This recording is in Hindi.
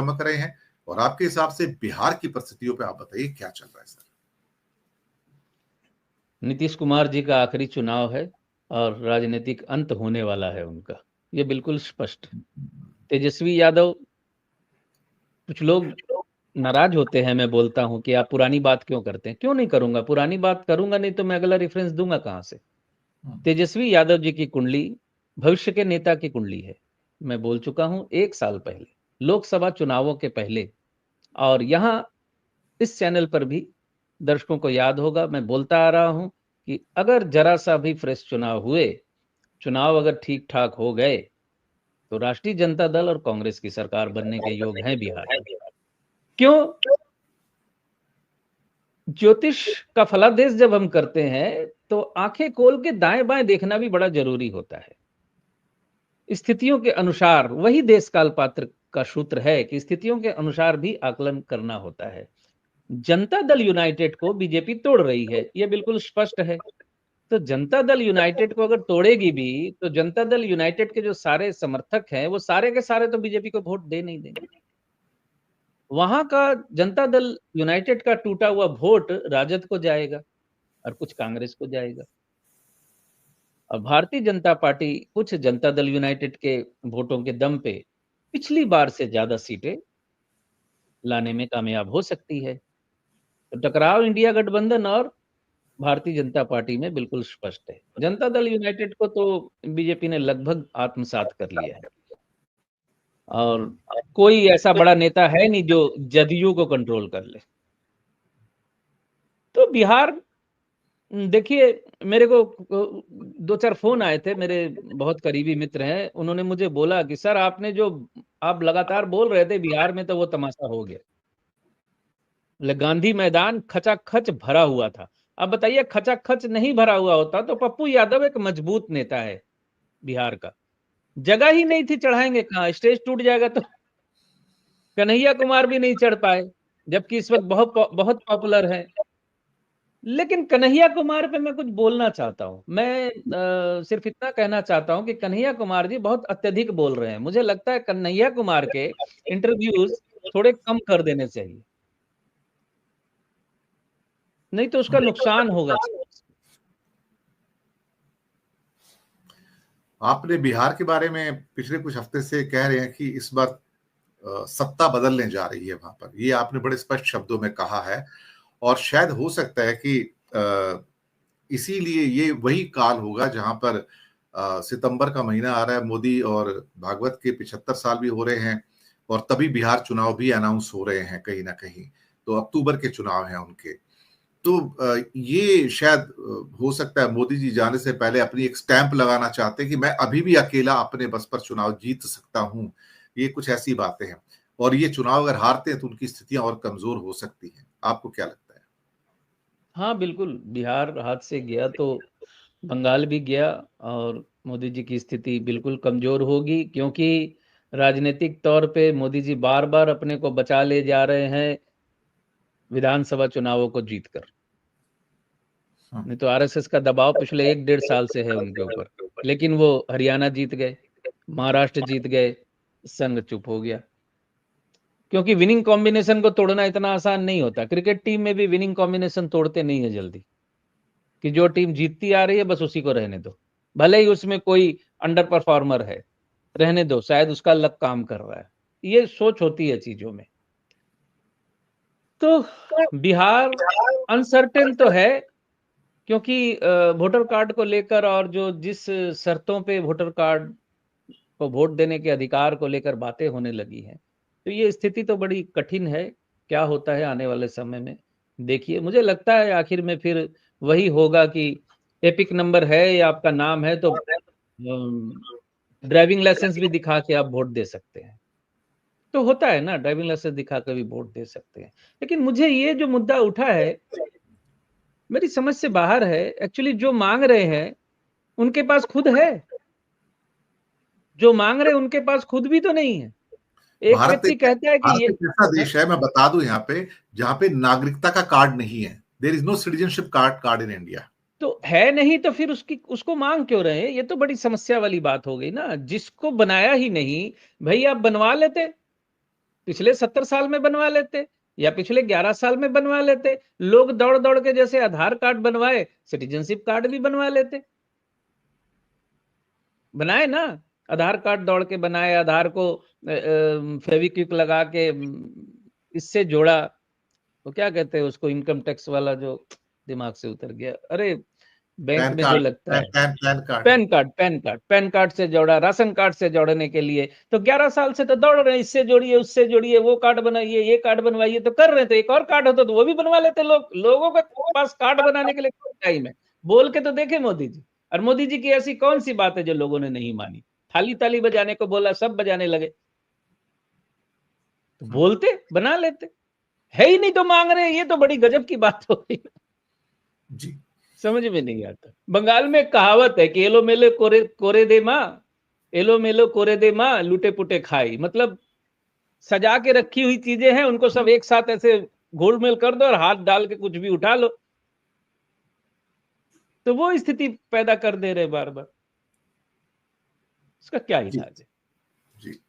चमक रहे हैं? और आपके हिसाब से बिहार की परिस्थितियों पे आप बताइए क्या चल रहा है सर? नीतीश कुमार जी का आखिरी चुनाव है और राजनीतिक अंत होने वाला है उनका, ये बिल्कुल स्पष्ट है। तेजस्वी यादव, कुछ लोग नाराज होते हैं, मैं बोलता हूं कि आप पुरानी बात क्यों करते हैं। क्यों नहीं करूंगा, पुरानी बात करूंगा नहीं तो मैं अगला रेफरेंस दूंगा कहां से। तेजस्वी यादव जी की कुंडली भविष्य के नेता की कुंडली है। मैं बोल चुका हूं 1 साल पहले, लोकसभा चुनावों के पहले, और यहां इस चैनल पर भी दर्शकों को याद होगा, मैं बोलता आ रहा हूं कि अगर जरा सा भी फ्रेश चुनाव हुए, चुनाव अगर ठीक ठाक हो गए, तो राष्ट्रीय जनता दल और कांग्रेस की सरकार बनने के योग हैं बिहार में। क्यों? ज्योतिष का फलादेश जब हम करते हैं तो आंखें खोल के दाएं बाएं देखना भी बड़ा जरूरी होता है। स्थितियों के अनुसार, वही देश काल पात्र का सूत्र है कि स्थितियों के अनुसार भी आकलन करना होता है। जनता दल यूनाइटेड को बीजेपी तोड़ रही है, यह बिल्कुल स्पष्ट है। तो जनता दल यूनाइटेड को अगर तोड़ेगी भी, तो जनता दल यूनाइटेड के जो सारे समर्थक हैं वो सारे के सारे तो बीजेपी को वोट दे नहीं देंगे। वहां का जनता दल यूनाइटेड का टूटा हुआ वोट राजद को जाएगा और कुछ कांग्रेस को जाएगा। और भारतीय जनता पार्टी कुछ जनता दल यूनाइटेड के वोटों के दम पे पिछली बार से ज्यादा सीटें लाने में कामयाब हो सकती है। तो टकराव इंडिया गठबंधन और भारतीय जनता पार्टी में बिल्कुल स्पष्ट है। जनता दल यूनाइटेड को तो बीजेपी ने लगभग आत्मसात कर लिया है, और कोई ऐसा बड़ा नेता है नहीं जो जदयू को कंट्रोल कर ले। तो बिहार, देखिए, मेरे को 2-4 फोन आए थे, मेरे बहुत करीबी मित्र हैं, उन्होंने मुझे बोला कि सर आपने जो आप लगातार बोल रहे थे बिहार में तो वो तमाशा हो गया। गांधी मैदान खचाखच भरा हुआ था। अब बताइए, खचाखच नहीं भरा हुआ होता तो पप्पू यादव एक मजबूत नेता है बिहार का, जगह ही नहीं थी, चढ़ाएंगे कहाँ, स्टेज टूट जाएगा। तो कन्हैया कुमार भी नहीं चढ़ पाए, जबकि इस वक्त बहुत बहुत पॉपुलर है। लेकिन कन्हैया कुमार पे मैं कुछ बोलना चाहता हूँ। मैं सिर्फ इतना कहना चाहता हूँ कि कन्हैया कुमार जी बहुत अत्यधिक बोल रहे हैं। मुझे लगता है कन्हैया कुमार के इंटरव्यूज थोड़े कम कर देने चाहिए, नहीं तो उसका नुकसान होगा। आपने बिहार के बारे में पिछले कुछ हफ्ते से कह रहे हैं कि इस बार सत्ता बदलने जा रही है वहां पर, ये आपने बड़े स्पष्ट शब्दों में कहा है। और शायद हो सकता है कि इसीलिए ये वही काल होगा जहां पर सितंबर का महीना आ रहा है, मोदी और भागवत के 75 साल भी हो रहे हैं, और तभी बिहार चुनाव भी अनाउंस हो रहे हैं कहीं ना कहीं। तो अक्टूबर के चुनाव हैं उनके। तो ये शायद हो सकता है मोदी जी जाने से पहले अपनी एक स्टैंप लगाना चाहते हैं कि मैं अभी भी अकेला अपने बस पर चुनाव जीत सकता हूं। ये कुछ ऐसी बातें हैं, और ये चुनाव अगर हारते हैं तो उनकी स्थितियां और कमजोर हो सकती हैं। आपको क्या लगता है? हाँ बिल्कुल, बिहार हाथ से गया तो बंगाल भी गया, और मोदी जी की स्थिति बिल्कुल कमजोर होगी, क्योंकि राजनीतिक तौर पे मोदी जी बार बार अपने को बचा ले जा रहे हैं विधानसभा चुनावों को जीतकर। नहीं तो आरएसएस का दबाव पिछले 1-1.5 साल से है उनके ऊपर, लेकिन वो हरियाणा जीत गए, महाराष्ट्र जीत गए, संघ चुप हो गया। क्योंकि विनिंग कॉम्बिनेशन को तोड़ना इतना आसान नहीं होता। क्रिकेट टीम में भी विनिंग कॉम्बिनेशन तोड़ते नहीं है जल्दी, कि जो टीम जीतती आ रही है बस उसी को रहने दो, भले ही उसमें कोई अंडर परफॉर्मर है, रहने दो, शायद उसका लक काम कर रहा है। ये सोच होती है चीजों में। तो बिहार अनसर्टेन तो है, क्योंकि वोटर कार्ड को लेकर और जो जिस शर्तों पे वोटर कार्ड को वोट देने के अधिकार को लेकर बातें होने लगी हैं, तो ये स्थिति तो बड़ी कठिन है। क्या होता है आने वाले समय में देखिए। मुझे लगता है आखिर में फिर वही होगा कि एपिक नंबर है या आपका नाम है तो ड्राइविंग लाइसेंस भी दिखा के आप वोट दे सकते हैं। तो होता है ना, ड्राइविंग लाइसेंस दिखा कर भी वोट दे सकते हैं। लेकिन मुझे ये जो मुद्दा उठा है मेरी समझ से बाहर है। एक्चुअली जो मांग रहे हैं उनके पास खुद है, जो मांग रहे हैं उनके पास खुद भी तो नहीं है। एक व्यक्ति कहता है कि भारत ये एक ऐसा देश है, मैं बता दूं यहाँ पे, जहाँ पे नागरिकता का कार्ड नहीं है। There is no citizenship card in India. तो है नहीं, तो फिर उसको मांग क्यों रहे हैं? ये तो बड़ी समस्या वाली बात हो गई ना। जिसको बनाया ही नहीं, भाई आप बनवा लेते। पिछले 70 साल में बनवा लेते या पिछले 11 साल में बनवा लेते। लोग दौड़ दौड़ के जैसे आधार कार्ड बनवाए, सिटीजनशिप कार्ड भी बनवा लेते। बनाए ना, आधार कार्ड दौड़ के बनाए, आधार को फेविक्विक लगा के इससे जोड़ा, वो क्या कहते हैं उसको, इनकम टैक्स वाला, जो दिमाग से उतर गया, अरे बैंक में जो लगता है, पैन कार्ड से जोड़ा, राशन कार्ड से जोड़ने के लिए। तो 11 साल से तो दौड़ रहे हैं, इससे जोड़िए, उससे जोड़िए, वो कार्ड बनाइए, ये कार्ड बनवाइए, तो कर रहे थे। एक और कार्ड होता तो वो भी बनवा लेते लोग। लोगों के पास कार्ड बनाने के लिए कौन टाइम है? बोल के तो देखे मोदी जी। और मोदी जी की ऐसी कौन सी बात है जो लोगों ने नहीं मानी? थाली ताली बजाने को बोला, सब बजाने लगे। तो बोलते, बना लेते। है ही नहीं तो मांग रहे हैं, ये तो बड़ी गजब की बात हो गई जी। समझ में नहीं आता। बंगाल में एक कहावत है कि एलो मेलो कोरे दे माँ, एलो मेलो कोरे दे माँ, लूटे पुटे खाई। मतलब सजा के रखी हुई चीजें हैं, उनको सब एक साथ ऐसे घोलमेल कर दो और हाथ डाल के कुछ भी उठा लो। तो वो स्थिति पैदा कर दे रहे बार बार। इसका क्या इलाज है? जी।